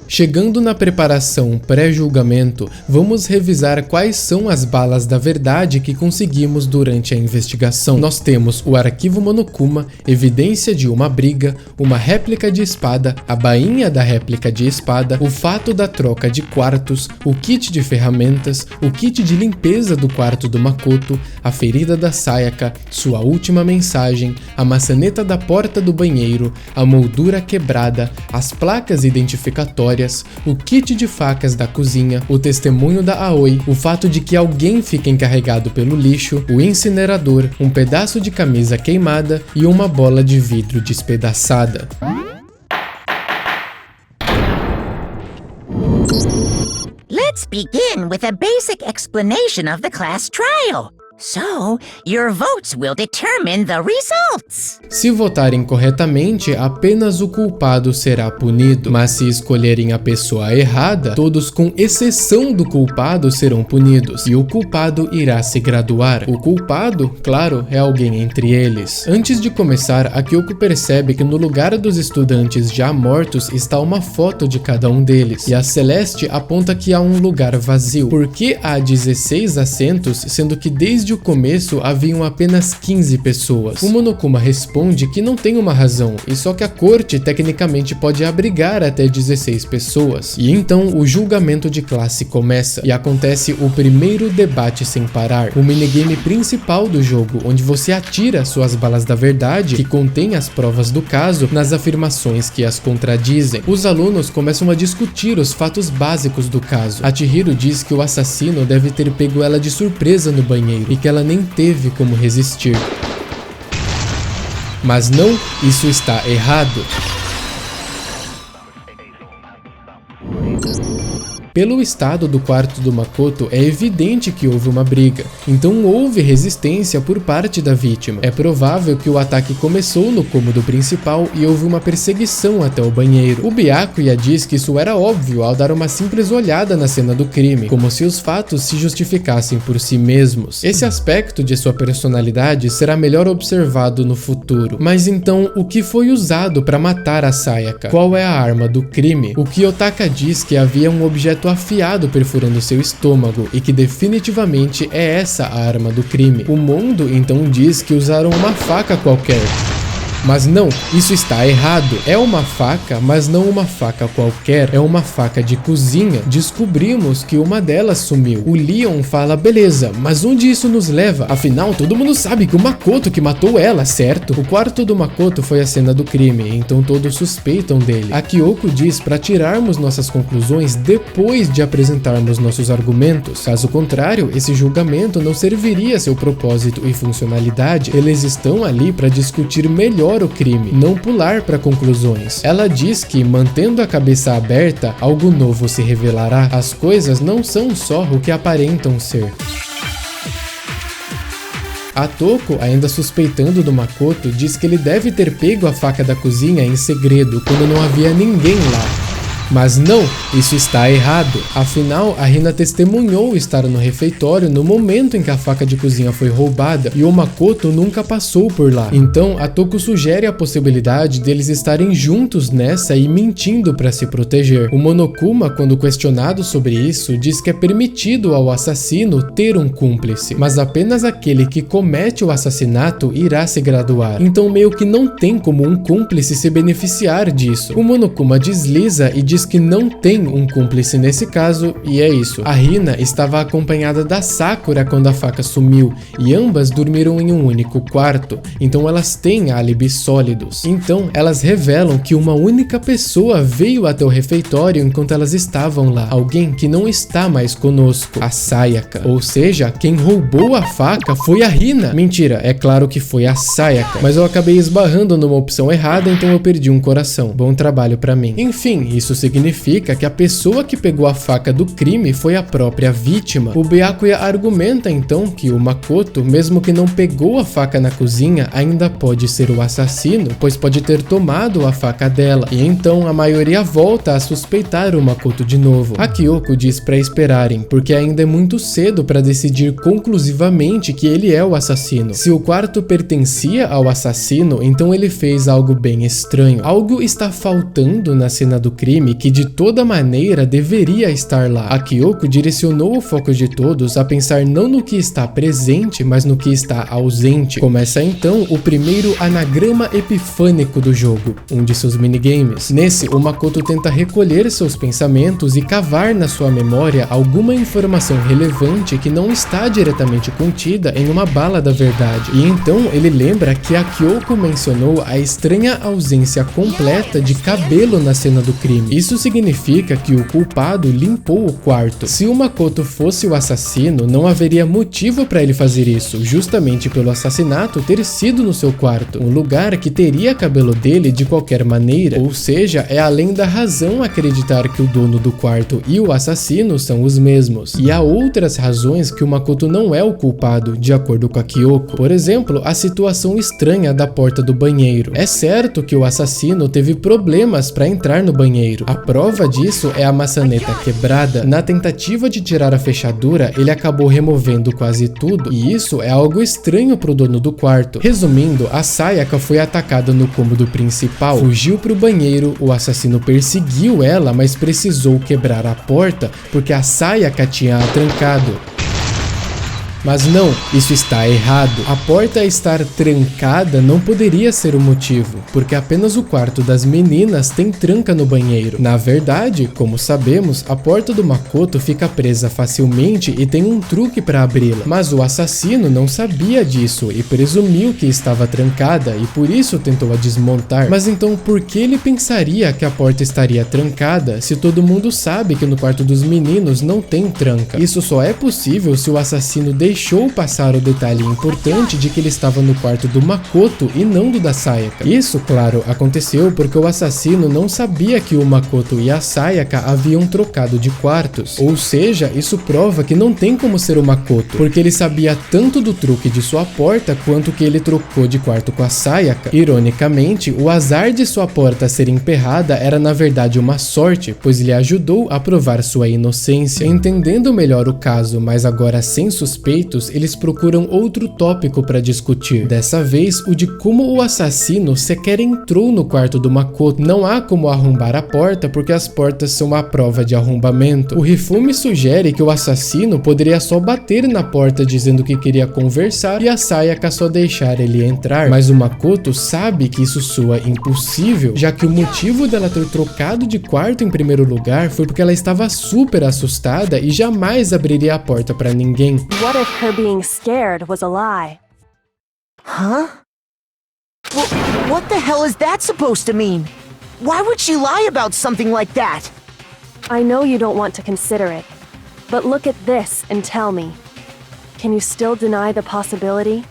Chegando na preparação pré-julgamento, vamos revisar quais são as balas da verdade que conseguimos durante a investigação. Nós temos o arquivo Monokuma, evidência de uma briga, uma réplica de espada, a bainha da réplica de espada, o fato da troca de quartos, o kit de ferramentas, o kit de limpeza do quarto do Makoto, a ferida da Sayaka, sua última mensagem, a maçaneta da porta do banheiro, a moldura quebrada, as placas identificatórias, o kit de facas da cozinha, o testemunho da Aoi, o fato de que alguém fica encarregado pelo lixo, o incinerador, um pedaço de camisa queimada e uma bola de vidro despedaçada. Let's begin with a basic explanation of the class trial. So, your votes will determine the results. Se votarem corretamente, apenas o culpado será punido, mas se escolherem a pessoa errada, todos com exceção do culpado serão punidos, e o culpado irá se graduar. O culpado, claro, é alguém entre eles. Antes de começar, a Kyoko percebe que no lugar dos estudantes já mortos está uma foto de cada um deles, e a Celeste aponta que há um lugar vazio. Por que há 16 assentos, sendo que desde o começo haviam apenas 15 pessoas? O Monokuma responde que não tem uma razão, e só que a corte tecnicamente pode abrigar até 16 pessoas. E então o julgamento de classe começa, e acontece o primeiro debate sem parar, o minigame principal do jogo, onde você atira suas balas da verdade, que contém as provas do caso, nas afirmações que as contradizem. Os alunos começam a discutir os fatos básicos do caso. A Chihiro diz que o assassino deve ter pego ela de surpresa no banheiro, e que ela nem teve como resistir. Mas não, isso está errado. Pelo estado do quarto do Makoto, é evidente que houve uma briga, então houve resistência por parte da vítima. É provável que o ataque começou no cômodo principal e houve uma perseguição até o banheiro. O Byakuya diz que isso era óbvio ao dar uma simples olhada na cena do crime, como se os fatos se justificassem por si mesmos. Esse aspecto de sua personalidade será melhor observado no futuro. Mas então, o que foi usado para matar a Sayaka? Qual é a arma do crime? O Kiyotaka diz que havia um objeto afiado perfurando seu estômago e que definitivamente é essa a arma do crime. O Mondo então diz que usaram uma faca qualquer. Mas não, isso está errado. É uma faca, mas não uma faca qualquer. É uma faca de cozinha. Descobrimos que uma delas sumiu. O Leon fala, beleza, mas onde isso nos leva? Afinal, todo mundo sabe que o Makoto que matou ela, certo? O quarto do Makoto foi a cena do crime, então todos suspeitam dele. A Kyoko diz para tirarmos nossas conclusões depois de apresentarmos nossos argumentos. Caso contrário, esse julgamento não serviria a seu propósito e funcionalidade. Eles estão ali para discutir melhor o crime, não pular para conclusões. Ela diz que, mantendo a cabeça aberta, algo novo se revelará. As coisas não são só o que aparentam ser. A Toko, ainda suspeitando do Makoto, diz que ele deve ter pego a faca da cozinha em segredo, quando não havia ninguém lá. Mas não, isso está errado. Afinal, a Hina testemunhou estar no refeitório no momento em que a faca de cozinha foi roubada e o Makoto nunca passou por lá. Então, a Toko sugere a possibilidade deles estarem juntos nessa e mentindo para se proteger. O Monokuma, quando questionado sobre isso, diz que é permitido ao assassino ter um cúmplice, mas apenas aquele que comete o assassinato irá se graduar. Então, meio que não tem como um cúmplice se beneficiar disso. O Monokuma desliza e diz que não tem um cúmplice nesse caso, e é isso. A Hina estava acompanhada da Sakura quando a faca sumiu, e ambas dormiram em um único quarto, então elas têm álibis sólidos. Então, elas revelam que uma única pessoa veio até o refeitório enquanto elas estavam lá, alguém que não está mais conosco, a Sayaka. Ou seja, quem roubou a faca foi a Hina. Mentira, é claro que foi a Sayaka, mas eu acabei esbarrando numa opção errada, então eu perdi um coração. Bom trabalho pra mim. Enfim, isso significa que a pessoa que pegou a faca do crime foi a própria vítima. O Byakuya argumenta então que o Makoto, mesmo que não pegou a faca na cozinha, ainda pode ser o assassino, pois pode ter tomado a faca dela. E então a maioria volta a suspeitar o Makoto de novo. A Kyoko diz para esperarem, porque ainda é muito cedo para decidir conclusivamente que ele é o assassino. Se o quarto pertencia ao assassino, então ele fez algo bem estranho. Algo está faltando na cena do crime e que de toda maneira deveria estar lá. A Kyoko direcionou o foco de todos a pensar não no que está presente, mas no que está ausente. Começa então o primeiro anagrama epifânico do jogo, um de seus minigames. Nesse, o Makoto tenta recolher seus pensamentos e cavar na sua memória alguma informação relevante que não está diretamente contida em uma bala da verdade. E então ele lembra que a Kyoko mencionou a estranha ausência completa de cabelo na cena do crime. Isso significa que o culpado limpou o quarto. Se o Makoto fosse o assassino, não haveria motivo para ele fazer isso, justamente pelo assassinato ter sido no seu quarto, um lugar que teria cabelo dele de qualquer maneira. Ou seja, é além da razão acreditar que o dono do quarto e o assassino são os mesmos. E há outras razões que o Makoto não é o culpado, de acordo com a Kyoko. Por exemplo, a situação estranha da porta do banheiro. É certo que o assassino teve problemas para entrar no banheiro. A prova disso é a maçaneta quebrada. Na tentativa de tirar a fechadura, ele acabou removendo quase tudo, e isso é algo estranho pro dono do quarto. Resumindo, a Sayaka foi atacada no cômodo principal, fugiu pro banheiro, o assassino perseguiu ela, mas precisou quebrar a porta porque a Sayaka tinha a trancado. Mas não, isso está errado. A porta estar trancada não poderia ser o motivo, porque apenas o quarto das meninas tem tranca no banheiro. Na verdade, como sabemos, a porta do Makoto fica presa facilmente e tem um truque para abri-la. Mas o assassino não sabia disso e presumiu que estava trancada e por isso tentou a desmontar. Mas então por que ele pensaria que a porta estaria trancada se todo mundo sabe que no quarto dos meninos não tem tranca? Isso só é possível se o assassino deixou passar o detalhe importante de que ele estava no quarto do Makoto e não do da Sayaka. Isso, claro, aconteceu porque o assassino não sabia que o Makoto e a Sayaka haviam trocado de quartos. Ou seja, isso prova que não tem como ser o Makoto, porque ele sabia tanto do truque de sua porta quanto que ele trocou de quarto com a Sayaka. Ironicamente, o azar de sua porta ser emperrada era na verdade uma sorte, pois lhe ajudou a provar sua inocência. Entendendo melhor o caso, mas agora sem suspeitos, eles procuram outro tópico para discutir. Dessa vez, o de como o assassino sequer entrou no quarto do Makoto. Não há como arrombar a porta porque as portas são a prova de arrombamento. O Hifumi sugere que o assassino poderia só bater na porta dizendo que queria conversar e a Sayaka só deixar ele entrar. Mas o Makoto sabe que isso soa impossível, já que o motivo dela ter trocado de quarto em primeiro lugar foi porque ela estava super assustada e jamais abriria a porta para ninguém. What if her being scared was a lie? Huh? What the hell is that supposed to mean? Why would she lie about something like that? I know you don't want to consider it, but look at this and tell me. Can you still deny the possibility?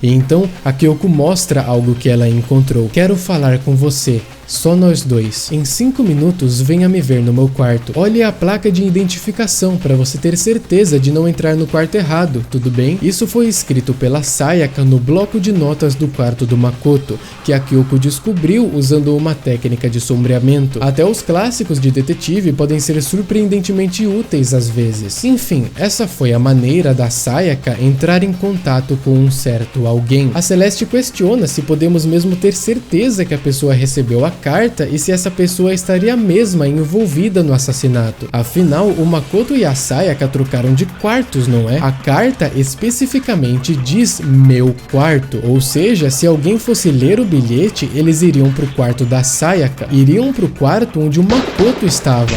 E então, a Kyoko mostra algo que ela encontrou. Quero falar com você. Só nós dois. Em 5 minutos, venha me ver no meu quarto. Olhe a placa de identificação para você ter certeza de não entrar no quarto errado, tudo bem? Isso foi escrito pela Sayaka no bloco de notas do quarto do Makoto, que a Kyoko descobriu usando uma técnica de sombreamento. Até os clássicos de detetive podem ser surpreendentemente úteis às vezes. Enfim, essa foi a maneira da Sayaka entrar em contato com um certo alguém. A Celeste questiona se podemos mesmo ter certeza que a pessoa recebeu a carta e se essa pessoa estaria mesma envolvida no assassinato. Afinal, o Makoto e a Sayaka trocaram de quartos, não é? A carta especificamente diz meu quarto, ou seja, se alguém fosse ler o bilhete, eles iriam pro quarto da Sayaka, iriam pro quarto onde o Makoto estava.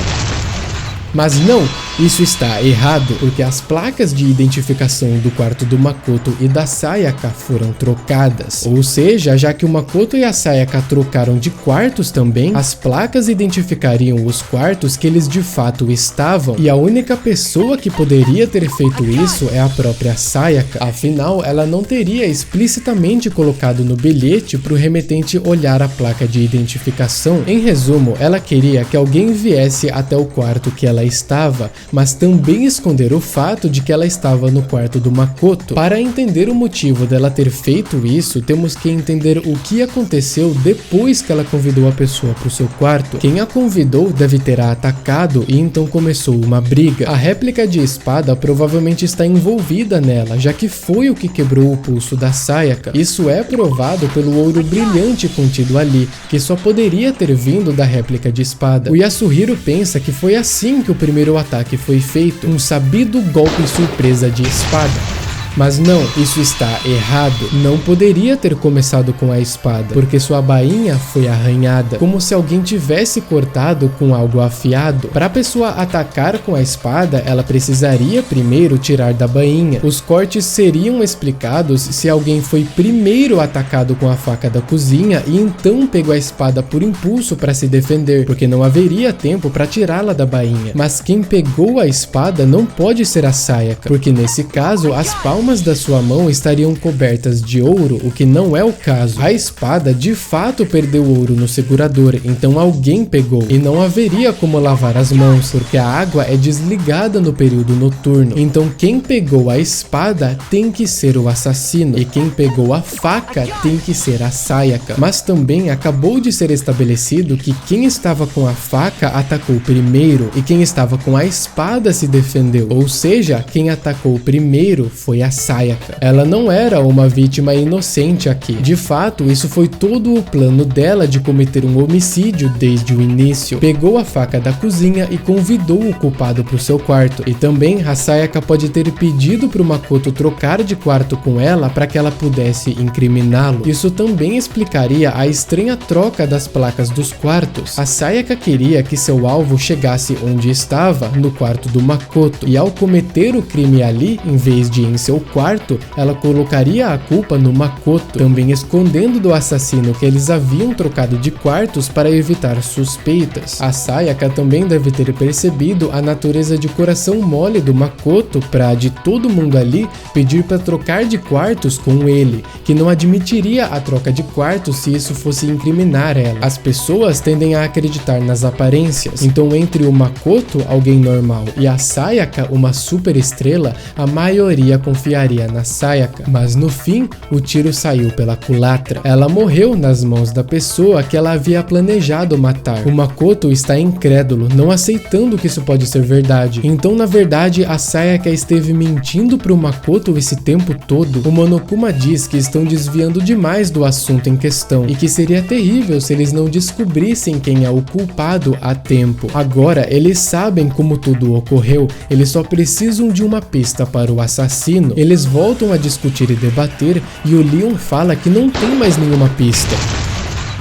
Mas não, isso está errado, porque as placas de identificação do quarto do Makoto e da Sayaka foram trocadas. Ou seja, já que o Makoto e a Sayaka trocaram de quartos também, as placas identificariam os quartos que eles de fato estavam, e a única pessoa que poderia ter feito isso é a própria Sayaka. Afinal, ela não teria explicitamente colocado no bilhete para o remetente olhar a placa de identificação. Em resumo, ela queria que alguém viesse até o quarto que ela estava, mas também esconder o fato de que ela estava no quarto do Makoto. Para entender o motivo dela ter feito isso, temos que entender o que aconteceu depois que ela convidou a pessoa para o seu quarto. Quem a convidou deve ter a atacado e então começou uma briga. A réplica de espada provavelmente está envolvida nela, já que foi o que quebrou o pulso da Sayaka. Isso é provado pelo ouro brilhante contido ali, que só poderia ter vindo da réplica de espada. O Yasuhiro pensa que foi assim que o primeiro ataque foi feito, um sabido golpe surpresa de espada. Mas não, isso está errado. Não poderia ter começado com a espada, porque sua bainha foi arranhada, como se alguém tivesse cortado com algo afiado. Para a pessoa atacar com a espada, ela precisaria primeiro tirar da bainha. Os cortes seriam explicados se alguém foi primeiro atacado com a faca da cozinha e então pegou a espada por impulso para se defender, porque não haveria tempo para tirá-la da bainha. Mas quem pegou a espada não pode ser a Sayaka, porque nesse caso as palmas da sua mão estariam cobertas de ouro, o que não é o caso. A espada de fato perdeu ouro no segurador, então alguém pegou, e não haveria como lavar as mãos, porque a água é desligada no período noturno. Então quem pegou a espada tem que ser o assassino, e quem pegou a faca tem que ser a Sayaka. Mas também acabou de ser estabelecido que quem estava com a faca atacou primeiro, e quem estava com a espada se defendeu, ou seja, quem atacou primeiro foi a Sayaka. Ela não era uma vítima inocente aqui. De fato, isso foi todo o plano dela de cometer um homicídio desde o início. Pegou a faca da cozinha e convidou o culpado para o seu quarto. E também a Sayaka pode ter pedido para o Makoto trocar de quarto com ela para que ela pudesse incriminá-lo. Isso também explicaria a estranha troca das placas dos quartos. A Sayaka queria que seu alvo chegasse onde estava, no quarto do Makoto, e ao cometer o crime ali, em vez de em seu quarto, ela colocaria a culpa no Makoto, também escondendo do assassino que eles haviam trocado de quartos para evitar suspeitas. A Sayaka também deve ter percebido a natureza de coração mole do Makoto para, de todo mundo ali, pedir para trocar de quartos com ele, que não admitiria a troca de quartos se isso fosse incriminar ela. As pessoas tendem a acreditar nas aparências, então entre o Makoto, alguém normal, e a Sayaka, uma super estrela, a maioria confiaria na Sayaka, mas no fim, o tiro saiu pela culatra. Ela morreu nas mãos da pessoa que ela havia planejado matar. O Makoto está incrédulo, não aceitando que isso pode ser verdade. Então, na verdade, a Sayaka esteve mentindo pro Makoto esse tempo todo. O Monokuma diz que estão desviando demais do assunto em questão e que seria terrível se eles não descobrissem quem é o culpado a tempo. Agora, eles sabem como tudo ocorreu, eles só precisam de uma pista para o assassino. Eles voltam a discutir e debater e o Leon fala que não tem mais nenhuma pista.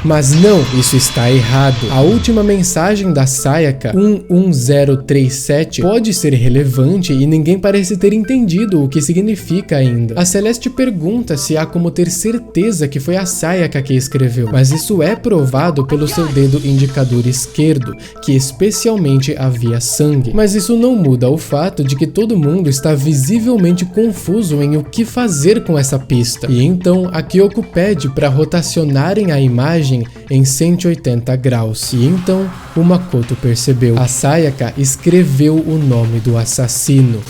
Mas não, isso está errado. A última mensagem da Sayaka, 11037, pode ser relevante e ninguém parece ter entendido o que significa ainda. A Celeste pergunta se há como ter certeza que foi a Sayaka que escreveu, mas isso é provado pelo seu dedo indicador esquerdo, que especialmente havia sangue. Mas isso não muda o fato de que todo mundo está visivelmente confuso em o que fazer com essa pista. E então a Kyoko pede para rotacionarem a imagem em 180 graus. E então o Makoto percebeu. A Sayaka escreveu o nome do assassino.